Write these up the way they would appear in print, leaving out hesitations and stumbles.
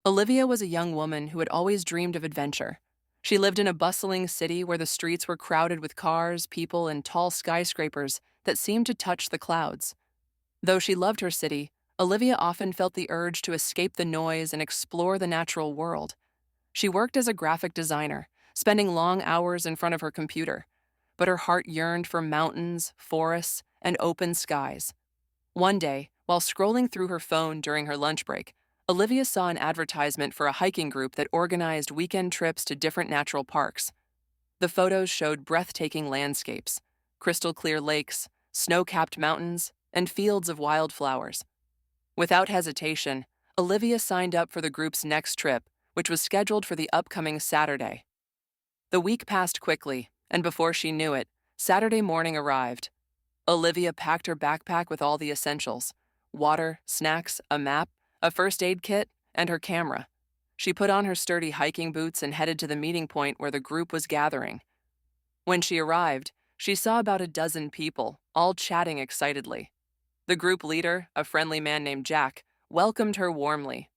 Olivia was a young woman who had always dreamed of adventure. She lived in a bustling city where the streets were crowded with cars, people, and tall skyscrapers that seemed to touch the clouds. Though she loved her city, Olivia often felt the urge to escape the noise and explore the natural world. She worked as a graphic designer, spending long hours in front of her computer, but her heart yearned for mountains, forests, and open skies. One day, while scrolling through her phone during her lunch break, Olivia saw an advertisement for a hiking group that organized weekend trips to different natural parks. The photos showed breathtaking landscapes, crystal clear lakes, snow capped mountains, and fields of wildflowers. Without hesitation, Olivia signed up for the group's next trip, which was scheduled for the upcoming Saturday. The week passed quickly, and before she knew it, Saturday morning arrived. Olivia packed her backpack with all the essentials: water, snacks, a map, a first aid kit, and her camera. She put on her sturdy hiking boots and headed to the meeting point where the group was gathering. When she arrived, she saw about a dozen people, all chatting excitedly. The group leader, a friendly man named Jack, welcomed her warmly.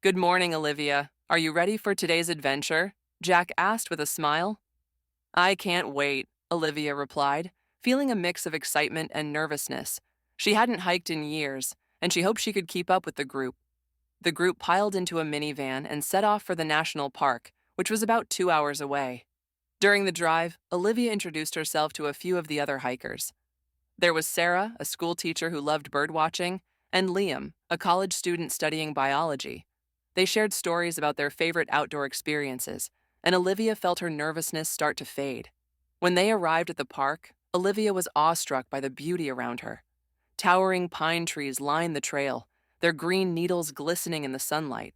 "Good morning, Olivia. Are you ready for today's adventure?" Jack asked with a smile. "I can't wait," Olivia replied, feeling a mix of excitement and nervousness. She hadn't hiked in years, and she hoped she could keep up with the group. The group piled into a minivan and set off for the national park, which was about 2 hours away. During the drive, Olivia introduced herself to a few of the other hikers. There was Sarah, a school teacher who loved birdwatching, and Liam, a college student studying biology. They shared stories about their favorite outdoor experiences, and Olivia felt her nervousness start to fade. When they arrived at the park, Olivia was awestruck by the beauty around her. Towering pine trees lined the trail, their green needles glistening in the sunlight.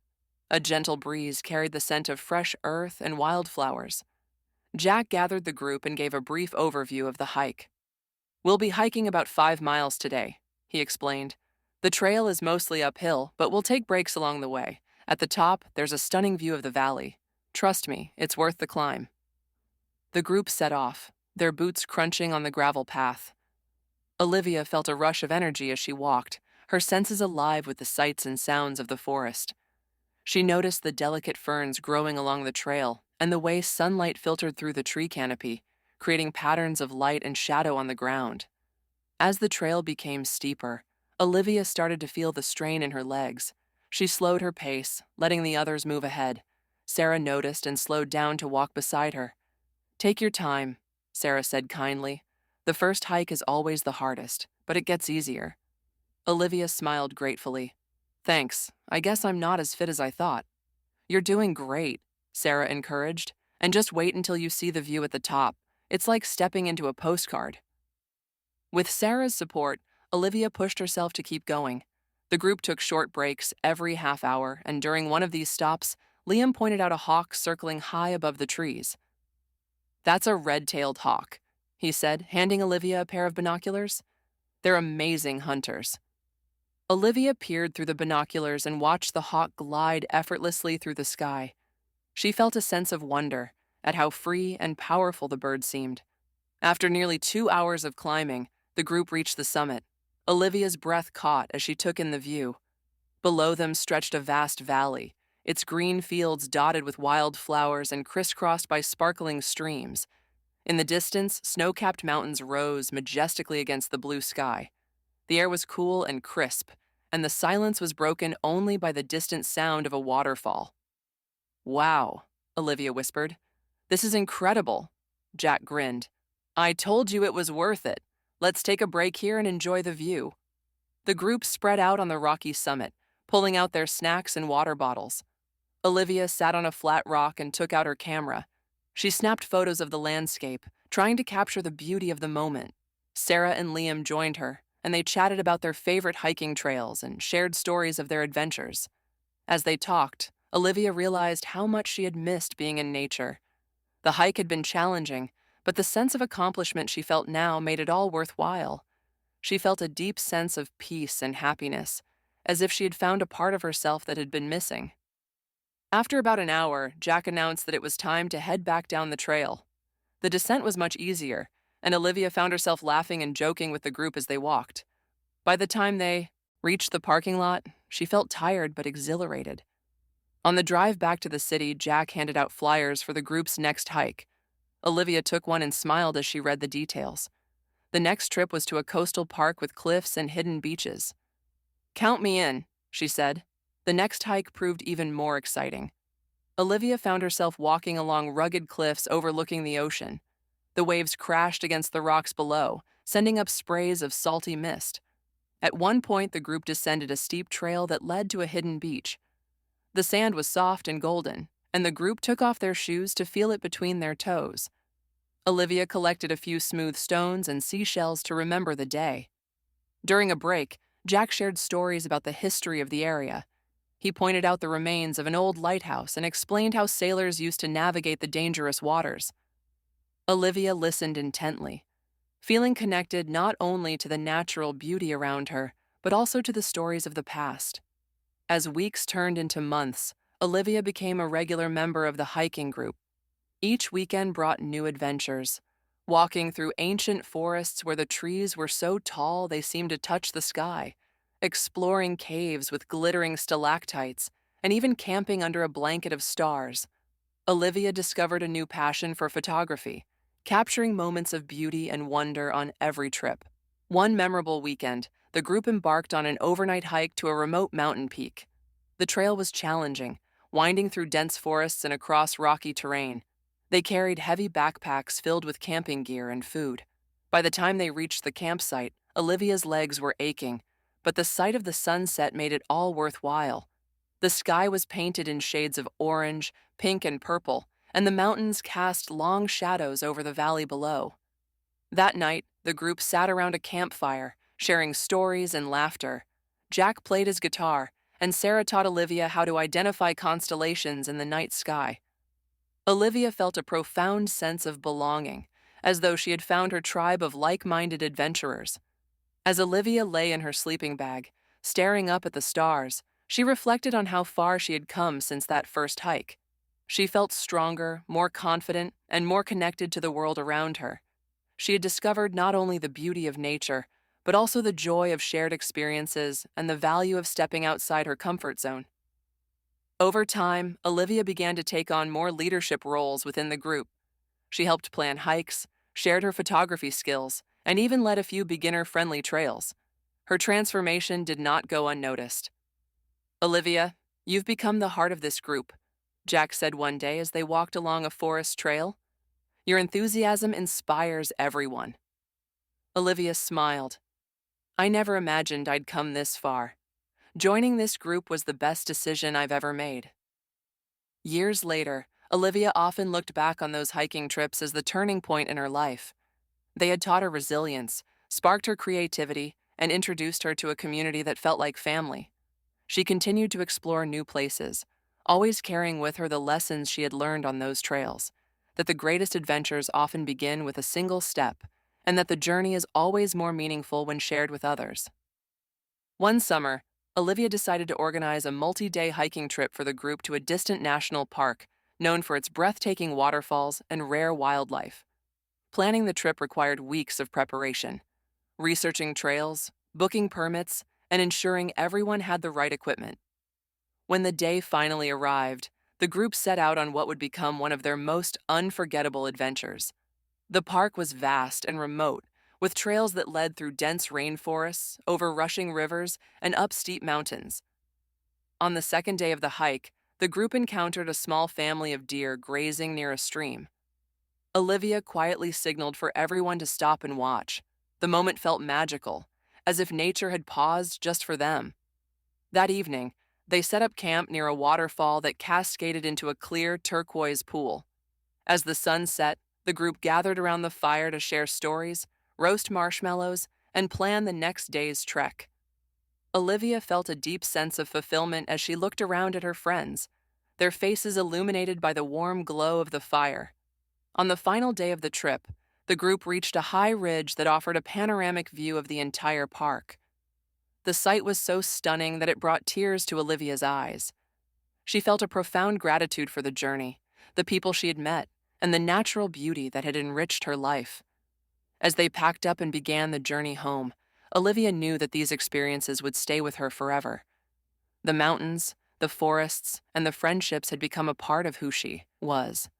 A gentle breeze carried the scent of fresh earth and wildflowers. Jack gathered the group and gave a brief overview of the hike. "We'll be hiking about 5 miles today," he explained. "The trail is mostly uphill, but we'll take breaks along the way. At the top, there's a stunning view of the valley. Trust me, it's worth the climb." The group set off, their boots crunching on the gravel path. Olivia felt a rush of energy as she walked, her senses alive with the sights and sounds of the forest. She noticed the delicate ferns growing along the trail and the way sunlight filtered through the tree canopy, creating patterns of light and shadow on the ground. As the trail became steeper, Olivia started to feel the strain in her legs. She slowed her pace, letting the others move ahead. Sarah noticed and slowed down to walk beside her. "Take your time," Sarah said kindly. "The first hike is always the hardest, but it gets easier." Olivia smiled gratefully. "Thanks. I guess I'm not as fit as I thought." "You're doing great," Sarah encouraged. "And just wait until you see the view at the top. It's like stepping into a postcard." With Sarah's support, Olivia pushed herself to keep going. The group took short breaks every half hour, and during one of these stops, Liam pointed out a hawk circling high above the trees. "That's a red-tailed hawk," he said, handing Olivia a pair of binoculars. "They're amazing hunters." Olivia peered through the binoculars and watched the hawk glide effortlessly through the sky. She felt a sense of wonder at how free and powerful the bird seemed. After nearly 2 hours of climbing, the group reached the summit. Olivia's breath caught as she took in the view. Below them stretched a vast valley, its green fields dotted with wild flowers and crisscrossed by sparkling streams. In the distance, snow-capped mountains rose majestically against the blue sky. The air was cool and crisp, and the silence was broken only by the distant sound of a waterfall. "Wow," Olivia whispered. "This is incredible." Jack grinned. "I told you it was worth it. Let's take a break here and enjoy the view." The group spread out on the rocky summit, pulling out their snacks and water bottles. Olivia sat on a flat rock and took out her camera. She snapped photos of the landscape, trying to capture the beauty of the moment. Sarah and Liam joined her, and they chatted about their favorite hiking trails and shared stories of their adventures. As they talked, Olivia realized how much she had missed being in nature. The hike had been challenging, but the sense of accomplishment she felt now made it all worthwhile. She felt a deep sense of peace and happiness, as if she had found a part of herself that had been missing. After about an hour, Jack announced that it was time to head back down the trail. The descent was much easier, and Olivia found herself laughing and joking with the group as they walked. By the time they reached the parking lot, she felt tired but exhilarated. On the drive back to the city, Jack handed out flyers for the group's next hike. Olivia took one and smiled as she read the details. The next trip was to a coastal park with cliffs and hidden beaches. "Count me in," she said. The next hike proved even more exciting. Olivia found herself walking along rugged cliffs overlooking the ocean. The waves crashed against the rocks below, sending up sprays of salty mist. At one point, the group descended a steep trail that led to a hidden beach. The sand was soft and golden, and the group took off their shoes to feel it between their toes. Olivia collected a few smooth stones and seashells to remember the day. During a break, Jack shared stories about the history of the area. He pointed out the remains of an old lighthouse and explained how sailors used to navigate the dangerous waters. Olivia listened intently, feeling connected not only to the natural beauty around her, but also to the stories of the past. As weeks turned into months, Olivia became a regular member of the hiking group. Each weekend brought new adventures, walking through ancient forests where the trees were so tall they seemed to touch the sky, exploring caves with glittering stalactites, and even camping under a blanket of stars. Olivia discovered a new passion for photography, capturing moments of beauty and wonder on every trip. One memorable weekend, the group embarked on an overnight hike to a remote mountain peak. The trail was challenging, winding through dense forests and across rocky terrain. They carried heavy backpacks filled with camping gear and food. By the time they reached the campsite, Olivia's legs were aching, but the sight of the sunset made it all worthwhile. The sky was painted in shades of orange, pink, and purple, and the mountains cast long shadows over the valley below. That night, the group sat around a campfire, sharing stories and laughter. Jack played his guitar, and Sarah taught Olivia how to identify constellations in the night sky. Olivia felt a profound sense of belonging, as though she had found her tribe of like-minded adventurers. As Olivia lay in her sleeping bag, staring up at the stars, she reflected on how far she had come since that first hike. She felt stronger, more confident, and more connected to the world around her. She had discovered not only the beauty of nature, but also the joy of shared experiences and the value of stepping outside her comfort zone. Over time, Olivia began to take on more leadership roles within the group. She helped plan hikes, shared her photography skills, and even led a few beginner-friendly trails. Her transformation did not go unnoticed. "Olivia, you've become the heart of this group," Jack said one day as they walked along a forest trail. "Your enthusiasm inspires everyone." Olivia smiled. "I never imagined I'd come this far. Joining this group was the best decision I've ever made." Years later, Olivia often looked back on those hiking trips as the turning point in her life. They had taught her resilience, sparked her creativity, and introduced her to a community that felt like family. She continued to explore new places, always carrying with her the lessons she had learned on those trails, that the greatest adventures often begin with a single step, and that the journey is always more meaningful when shared with others. One summer, Olivia decided to organize a multi-day hiking trip for the group to a distant national park known for its breathtaking waterfalls and rare wildlife. Planning the trip required weeks of preparation, researching trails, booking permits, and ensuring everyone had the right equipment. When the day finally arrived, the group set out on what would become one of their most unforgettable adventures. The park was vast and remote, with trails that led through dense rainforests, over rushing rivers, and up steep mountains. On the second day of the hike, the group encountered a small family of deer grazing near a stream. Olivia quietly signaled for everyone to stop and watch. The moment felt magical, as if nature had paused just for them. That evening, they set up camp near a waterfall that cascaded into a clear turquoise pool. As the sun set, the group gathered around the fire to share stories, roast marshmallows, and plan the next day's trek. Olivia felt a deep sense of fulfillment as she looked around at her friends, their faces illuminated by the warm glow of the fire. On the final day of the trip, the group reached a high ridge that offered a panoramic view of the entire park. The sight was so stunning that it brought tears to Olivia's eyes. She felt a profound gratitude for the journey, the people she had met, and the natural beauty that had enriched her life. As they packed up and began the journey home, Olivia knew that these experiences would stay with her forever. The mountains, The forests and the friendships had become a part of who she was.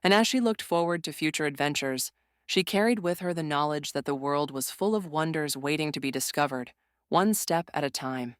And as she looked forward to future adventures, she carried with her the knowledge that the world was full of wonders waiting to be discovered, one step at a time.